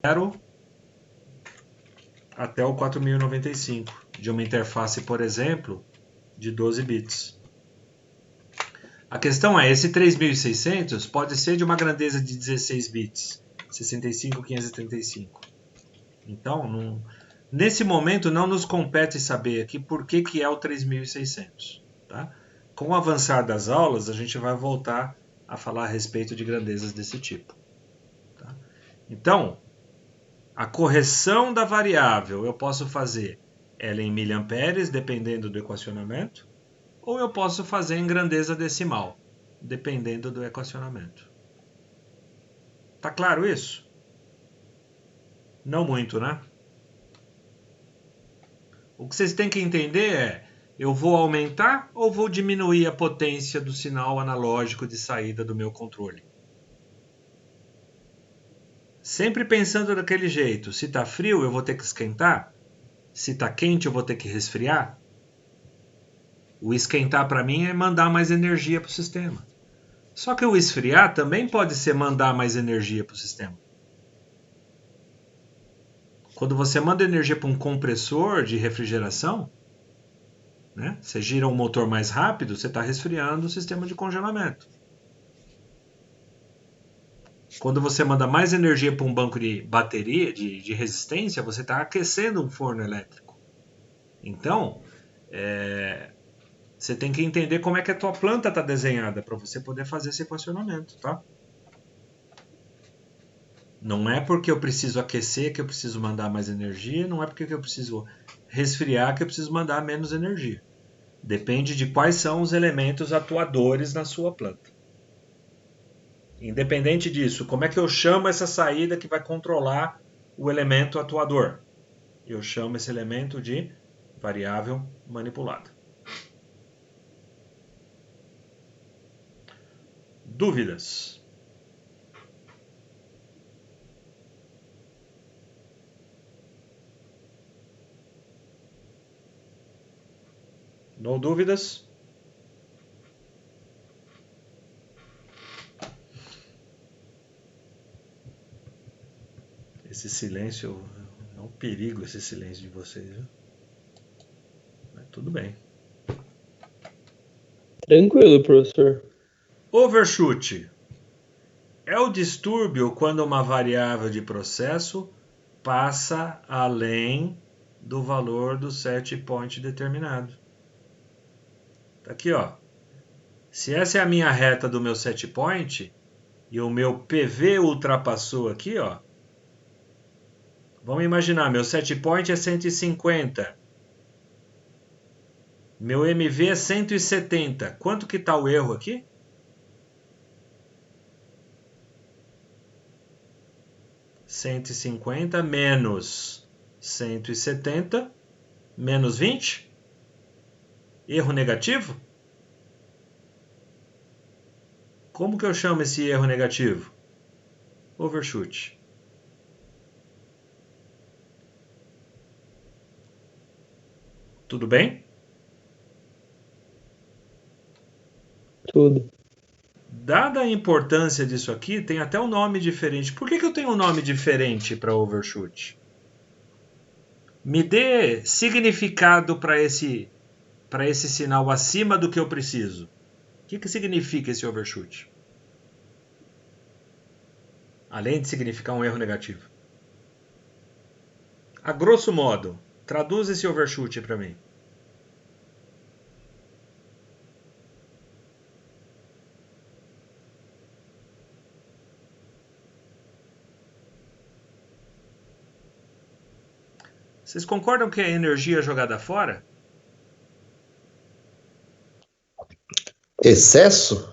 0 até o 4095, de uma interface, por exemplo, de 12 bits. A questão é, esse 3600 pode ser de uma grandeza de 16 bits, 65.535. Então, nesse momento não nos compete saber aqui por que é o 3600. Tá? Com o avançar das aulas, a gente vai voltar a falar a respeito de grandezas desse tipo. Tá? Então, a correção da variável eu posso fazer ela em miliamperes, dependendo do equacionamento, ou eu posso fazer em grandeza decimal, dependendo do equacionamento. Tá claro isso? Não muito, né? O que vocês têm que entender é, eu vou aumentar ou vou diminuir a potência do sinal analógico de saída do meu controle? Sempre pensando daquele jeito, se está frio eu vou ter que esquentar, se está quente eu vou ter que resfriar. O esquentar para mim é mandar mais energia para o sistema. Só que o esfriar também pode ser mandar mais energia para o sistema. Quando você manda energia para um compressor de refrigeração, né, você gira um motor mais rápido, você está resfriando o sistema de congelamento. Quando você manda mais energia para um banco de bateria, de resistência, você está aquecendo um forno elétrico. Então, você tem que entender como é que a tua planta está desenhada para você poder fazer esse equacionamento, tá? Não é porque eu preciso aquecer que eu preciso mandar mais energia, não é porque eu preciso resfriar que eu preciso mandar menos energia. Depende de quais são os elementos atuadores na sua planta. Independente disso, como é que eu chamo essa saída que vai controlar o elemento atuador? Eu chamo esse elemento de variável manipulada. Dúvidas? No dúvidas? Esse silêncio é um perigo, esse silêncio de vocês, viu? Mas tudo bem. Tranquilo, professor. Overshoot é o distúrbio quando uma variável de processo passa além do valor do set point determinado. Tá aqui, ó. Se essa é a minha reta do meu set point e o meu PV ultrapassou aqui, ó. Vamos imaginar, meu set point é 150. Meu MV é 170. Quanto que está o erro aqui? 150 menos 170 menos 20. Erro negativo? Como que eu chamo esse erro negativo? Overshoot. Tudo bem? Tudo. Dada a importância disso aqui, tem até um nome diferente. Por que eu tenho um nome diferente para overshoot? Me dê significado para esse sinal acima do que eu preciso. O que significa esse overshoot? Além de significar um erro negativo. A grosso modo, traduz esse overshoot para mim. Vocês concordam que é energia jogada fora? Excesso?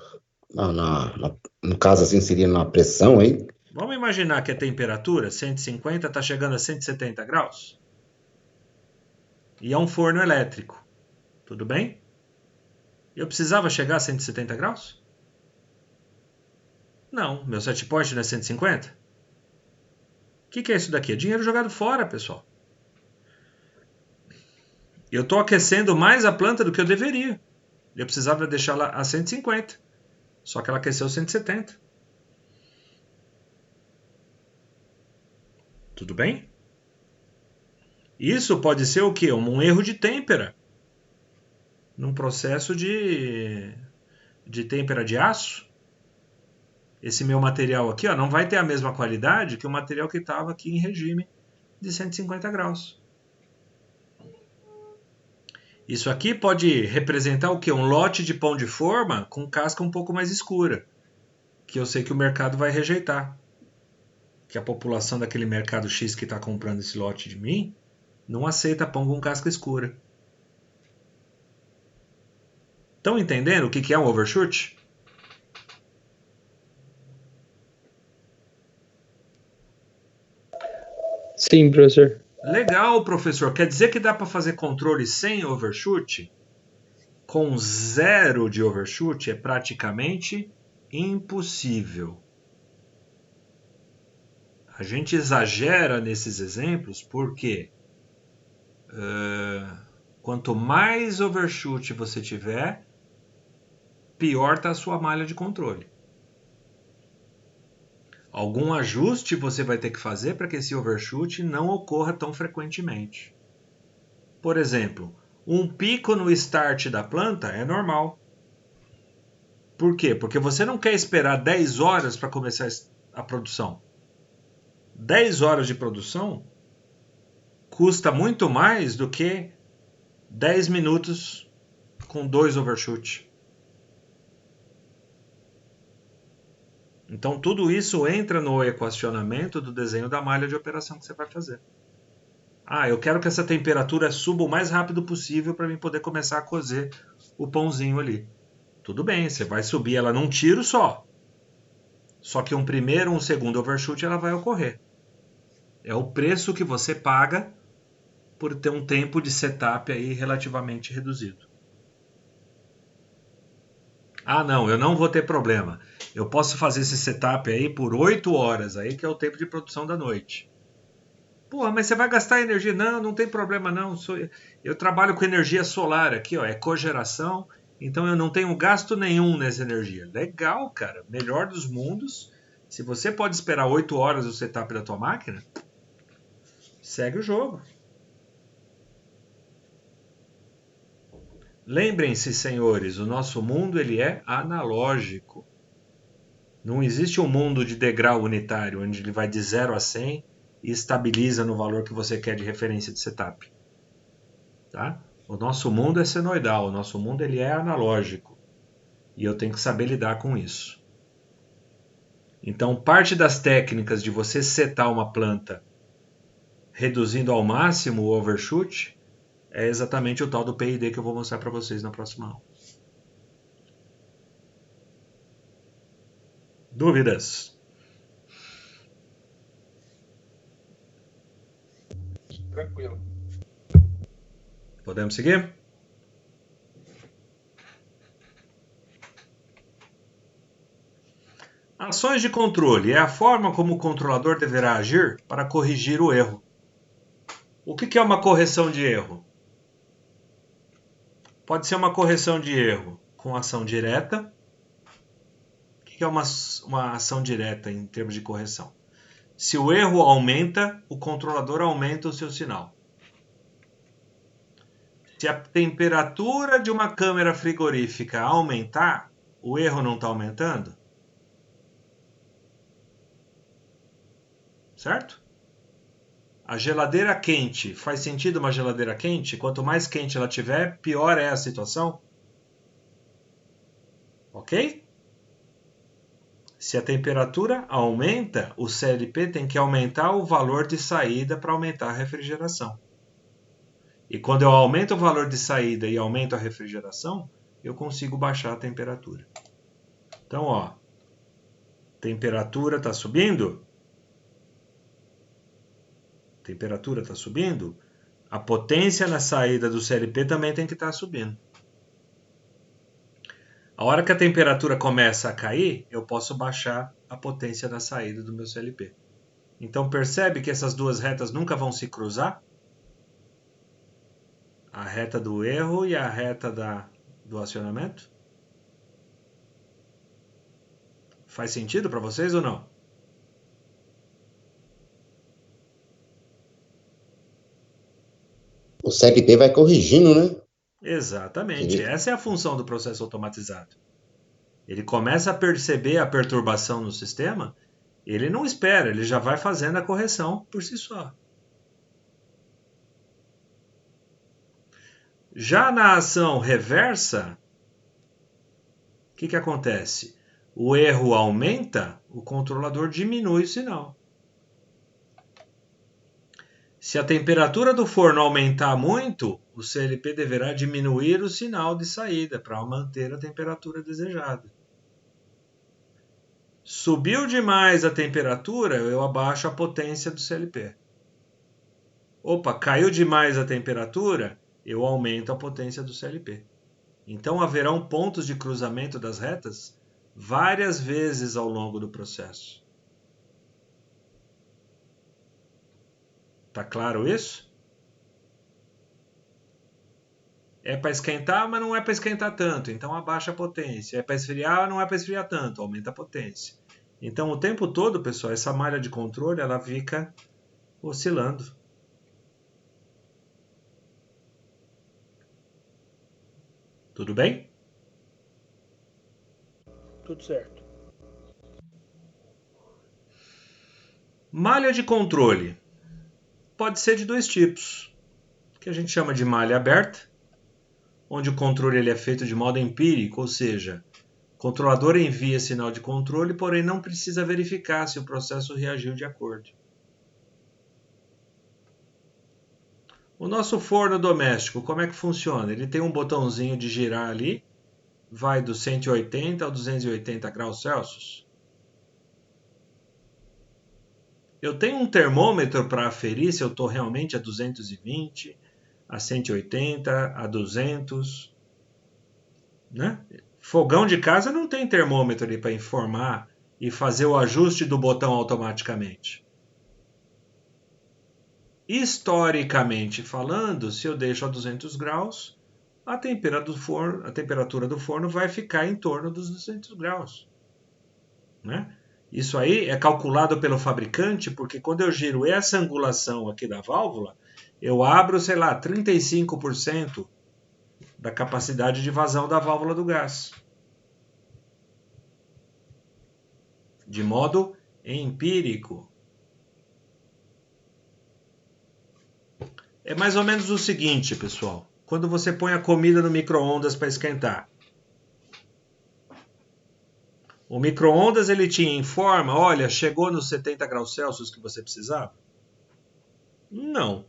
No caso, assim, seria na pressão aí? Vamos imaginar que a temperatura, 150, está chegando a 170 graus. E é um forno elétrico. Tudo bem? Eu precisava chegar a 170 graus? Não, meu set point não é 150? O que é isso daqui? É dinheiro jogado fora, pessoal. Eu estou aquecendo mais a planta do que eu deveria. Eu precisava deixá-la a 150. Só que ela aqueceu 170. Tudo bem? Isso pode ser o quê? Um erro de têmpera. Num processo de têmpera de aço. Esse meu material aqui, ó, não vai ter a mesma qualidade que o material que estava aqui em regime de 150 graus. Isso aqui pode representar o quê? Um lote de pão de forma com casca um pouco mais escura, que eu sei que o mercado vai rejeitar. Que a população daquele mercado X que está comprando esse lote de mim não aceita pão com casca escura. Estão entendendo o que é um overshoot? Sim, professor. Legal, professor. Quer dizer que dá para fazer controle sem overshoot? Com zero de overshoot é praticamente impossível. A gente exagera nesses exemplos porque quanto mais overshoot você tiver, pior está a sua malha de controle. Algum ajuste você vai ter que fazer para que esse overshoot não ocorra tão frequentemente. Por exemplo, um pico no start da planta é normal. Por quê? Porque você não quer esperar 10 horas para começar a produção. 10 horas de produção custa muito mais do que 10 minutos com 2 overshoot. Então tudo isso entra no equacionamento do desenho da malha de operação que você vai fazer. Eu quero que essa temperatura suba o mais rápido possível para mim poder começar a cozer o pãozinho ali. Tudo bem, você vai subir ela num tiro só. Só que um primeiro, um segundo overshoot ela vai ocorrer. É o preço que você paga por ter um tempo de setup aí relativamente reduzido. Não, eu não vou ter problema. Eu posso fazer esse setup aí por 8 horas, aí que é o tempo de produção da noite. Pô, mas você vai gastar energia? Não, não tem problema não. Eu trabalho com energia solar aqui, ó, é cogeração, então eu não tenho gasto nenhum nessa energia. Legal, cara, melhor dos mundos. Se você pode esperar 8 horas o setup da tua máquina, segue o jogo. Lembrem-se, senhores, o nosso mundo ele é analógico. Não existe um mundo de degrau unitário, onde ele vai de 0 a 100 e estabiliza no valor que você quer de referência de setup. Tá? O nosso mundo é senoidal, o nosso mundo ele é analógico. E eu tenho que saber lidar com isso. Então, parte das técnicas de você setar uma planta reduzindo ao máximo o overshoot é exatamente o tal do PID que eu vou mostrar para vocês na próxima aula. Dúvidas? Tranquilo. Podemos seguir? Ações de controle é a forma como o controlador deverá agir para corrigir o erro. O que é uma correção de erro? Pode ser uma correção de erro com ação direta. O que é uma ação direta em termos de correção? Se o erro aumenta, o controlador aumenta o seu sinal. Se a temperatura de uma câmara frigorífica aumentar, o erro não está aumentando? Certo? A geladeira quente, faz sentido uma geladeira quente? Quanto mais quente ela tiver, pior é a situação? Ok? Se a temperatura aumenta, o CLP tem que aumentar o valor de saída para aumentar a refrigeração. E quando eu aumento o valor de saída e aumento a refrigeração, eu consigo baixar a temperatura. Então, ó, temperatura está subindo? Temperatura está subindo? A potência na saída do CLP também tem que estar subindo. A hora que a temperatura começa a cair, eu posso baixar a potência da saída do meu CLP. Então percebe que essas duas retas nunca vão se cruzar? A reta do erro e a reta do acionamento? Faz sentido para vocês ou não? O CLP vai corrigindo, né? Exatamente. Essa é a função do processo automatizado. Ele começa a perceber a perturbação no sistema, ele não espera, ele já vai fazendo a correção por si só. Já na ação reversa, o que acontece? O erro aumenta, o controlador diminui o sinal. Se a temperatura do forno aumentar muito, o CLP deverá diminuir o sinal de saída para manter a temperatura desejada. Subiu demais a temperatura, eu abaixo a potência do CLP. Opa, caiu demais a temperatura, eu aumento a potência do CLP. Então haverão pontos de cruzamento das retas várias vezes ao longo do processo. Tá claro isso? É para esquentar, mas não é para esquentar tanto, então abaixa a potência. É para esfriar, não é para esfriar tanto, aumenta a potência. Então o tempo todo, pessoal, essa malha de controle ela fica oscilando. Tudo bem? Tudo certo. Malha de controle pode ser de dois tipos, que a gente chama de malha aberta, onde o controle ele é feito de modo empírico, ou seja, o controlador envia sinal de controle, porém não precisa verificar se o processo reagiu de acordo. O nosso forno doméstico, como é que funciona? Ele tem um botãozinho de girar ali, vai do 180 a 280 graus Celsius. Eu tenho um termômetro para aferir se eu estou realmente a 220, a 180, a 200. Né? Fogão de casa não tem termômetro ali para informar e fazer o ajuste do botão automaticamente. Historicamente falando, se eu deixo a 200 graus, a temperatura do forno vai ficar em torno dos 200 graus. Né? Isso aí é calculado pelo fabricante, porque quando eu giro essa angulação aqui da válvula, eu abro, sei lá, 35% da capacidade de vazão da válvula do gás. De modo empírico. É mais ou menos o seguinte, pessoal. Quando você põe a comida no micro-ondas para esquentar, o micro-ondas ele te informa, olha, chegou nos 70 graus Celsius que você precisava? Não.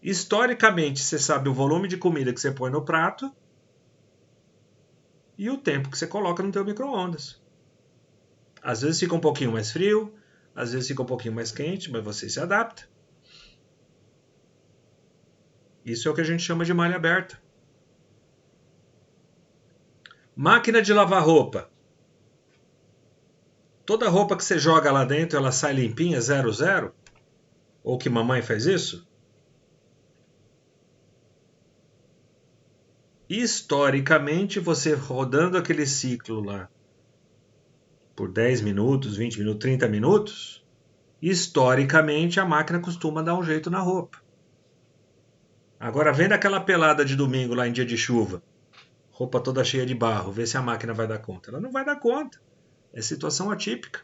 Historicamente, você sabe o volume de comida que você põe no prato e o tempo que você coloca no teu micro-ondas. Às vezes fica um pouquinho mais frio, às vezes fica um pouquinho mais quente, mas você se adapta. Isso é o que a gente chama de malha aberta. Máquina de lavar roupa. Toda roupa que você joga lá dentro, ela sai limpinha, 0,0? Ou que mamãe faz isso? Historicamente, você rodando aquele ciclo lá por 10 minutos, 20 minutos, 30 minutos, historicamente a máquina costuma dar um jeito na roupa. Agora, vendo aquela pelada de domingo lá em dia de chuva, roupa toda cheia de barro, vê se a máquina vai dar conta. Ela não vai dar conta. É situação atípica.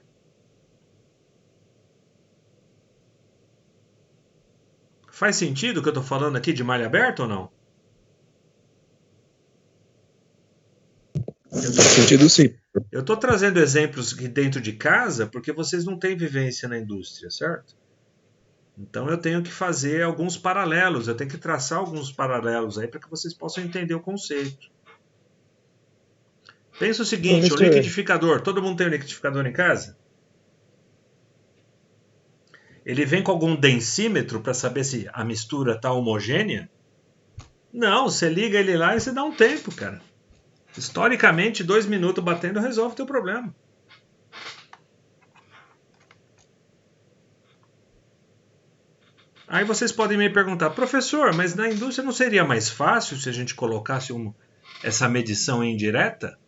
Faz sentido o que eu estou falando aqui de malha aberta ou não? Faz sentido sim. Eu estou trazendo exemplos aqui dentro de casa porque vocês não têm vivência na indústria, certo? Então eu tenho que fazer alguns paralelos, eu tenho que traçar alguns paralelos aí para que vocês possam entender o conceito. Pensa o seguinte, o liquidificador, todo mundo tem um liquidificador em casa? Ele vem com algum densímetro para saber se a mistura está homogênea? Não, você liga ele lá e você dá um tempo, cara. Historicamente, 2 minutos batendo resolve o teu problema. Aí vocês podem me perguntar, professor, mas na indústria não seria mais fácil se a gente colocasse essa medição indireta?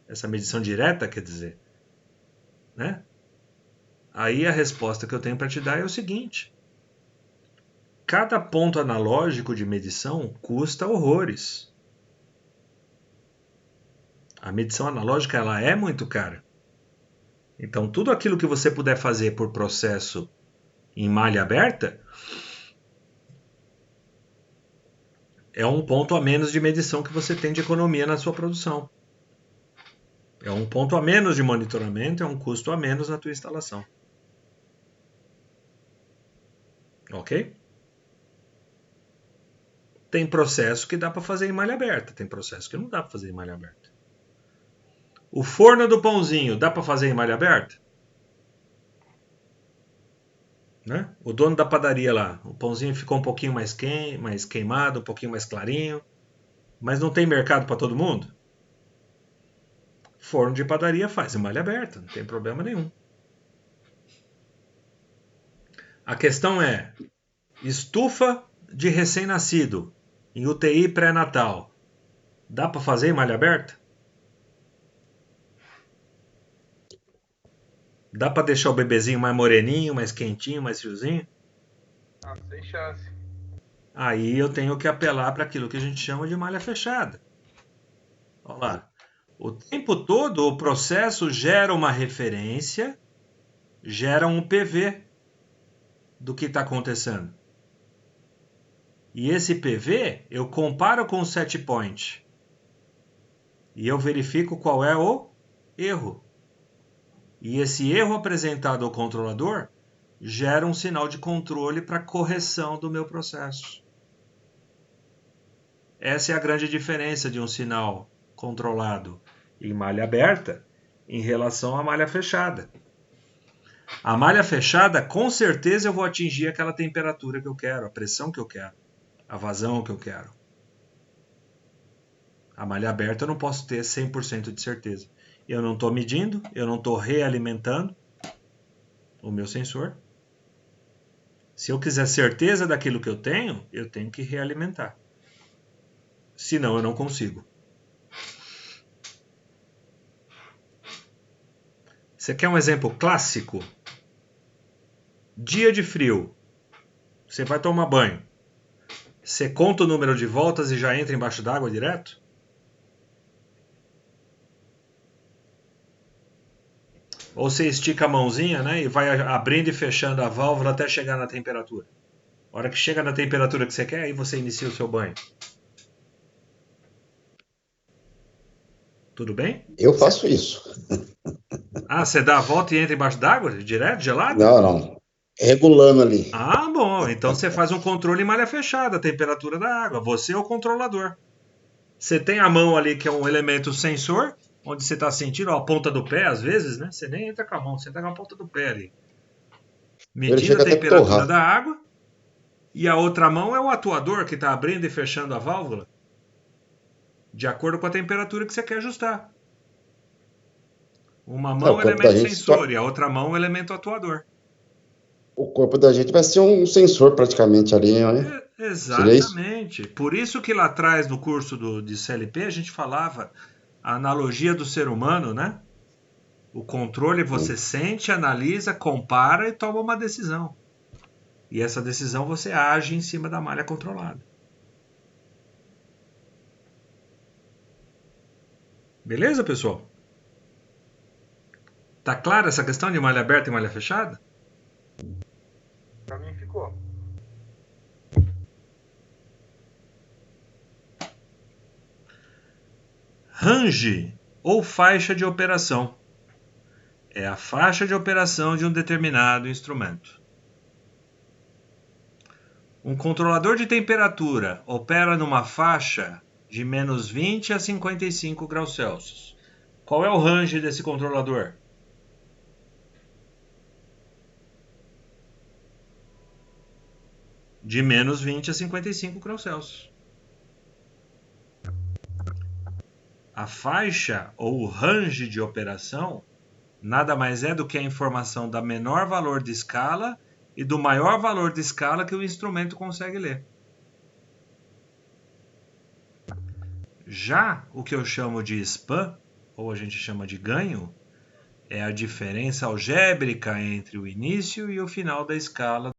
Essa medição direta, quer dizer, né? Aí a resposta que eu tenho para te dar é o seguinte. cada ponto analógico de medição custa horrores. A medição analógica ela é muito cara. Então, tudo aquilo que você puder fazer por processo em malha aberta é um ponto a menos de medição que você tem de economia na sua produção. É um ponto a menos de monitoramento, é um custo a menos na tua instalação. Ok? Tem processo que dá para fazer em malha aberta, tem processo que não dá para fazer em malha aberta. O forno do pãozinho dá para fazer em malha aberta? Né? O dono da padaria lá, o pãozinho ficou um pouquinho mais queimado, um pouquinho mais clarinho, mas não tem mercado para todo mundo? Forno de padaria faz em malha aberta, não tem problema nenhum. A questão é, estufa de recém-nascido em UTI pré-natal, dá para fazer em malha aberta? Dá para deixar o bebezinho mais moreninho, mais quentinho, mais friozinho? Ah, sem chance. Aí eu tenho que apelar para aquilo que a gente chama de malha fechada. Olha lá. O tempo todo o processo gera uma referência, gera um PV do que está acontecendo. E esse PV eu comparo com o set point. E eu verifico qual é o erro. E esse erro apresentado ao controlador gera um sinal de controle para correção do meu processo. Essa é a grande diferença de um sinal controlado em malha aberta em relação à malha fechada. A malha fechada, com certeza eu vou atingir aquela temperatura que eu quero, a pressão que eu quero, a vazão que eu quero. A malha aberta eu não posso ter 100% de certeza. Eu não estou medindo, eu não estou realimentando o meu sensor. Se eu quiser certeza daquilo que eu tenho que realimentar. Senão eu não consigo. Você quer um exemplo clássico? Dia de frio. Você vai tomar banho. Você conta o número de voltas e já entra embaixo d'água direto? Ou você estica a mãozinha, né, e vai abrindo e fechando a válvula até chegar na temperatura. A hora que chega na temperatura que você quer, aí você inicia o seu banho. Tudo bem? Eu faço isso. Ah, você dá a volta e entra embaixo d'água? Direto, gelado? Não. Regulando ali. Ah, bom. Então você faz um controle em malha fechada, a temperatura da água. Você é o controlador. Você tem a mão ali, que é um elemento sensor, onde você está sentindo a ponta do pé, às vezes, né? Você nem entra com a mão, você entra com a ponta do pé ali. Medindo a temperatura da água. E a outra mão é o atuador, que está abrindo e fechando a válvula, de acordo com a temperatura que você quer ajustar. Uma mão é o elemento sensor e a outra mão é o elemento atuador. O corpo da gente vai ser um sensor praticamente ali, né? Exatamente. Por isso que lá atrás, no curso de CLP, a gente falava a analogia do ser humano, né? O controle você sente, analisa, compara e toma uma decisão. E essa decisão você age em cima da malha controlada. Beleza, pessoal? Tá clara essa questão de malha aberta e malha fechada? Pra mim ficou. Range ou faixa de operação. É a faixa de operação de um determinado instrumento. Um controlador de temperatura opera numa faixa de menos 20 a 55 graus Celsius. Qual é o range desse controlador? De menos 20 a 55 graus Celsius. A faixa ou o range de operação nada mais é do que a informação da menor valor de escala e do maior valor de escala que o instrumento consegue ler. Já o que eu chamo de span, ou a gente chama de ganho, é a diferença algébrica entre o início e o final da escala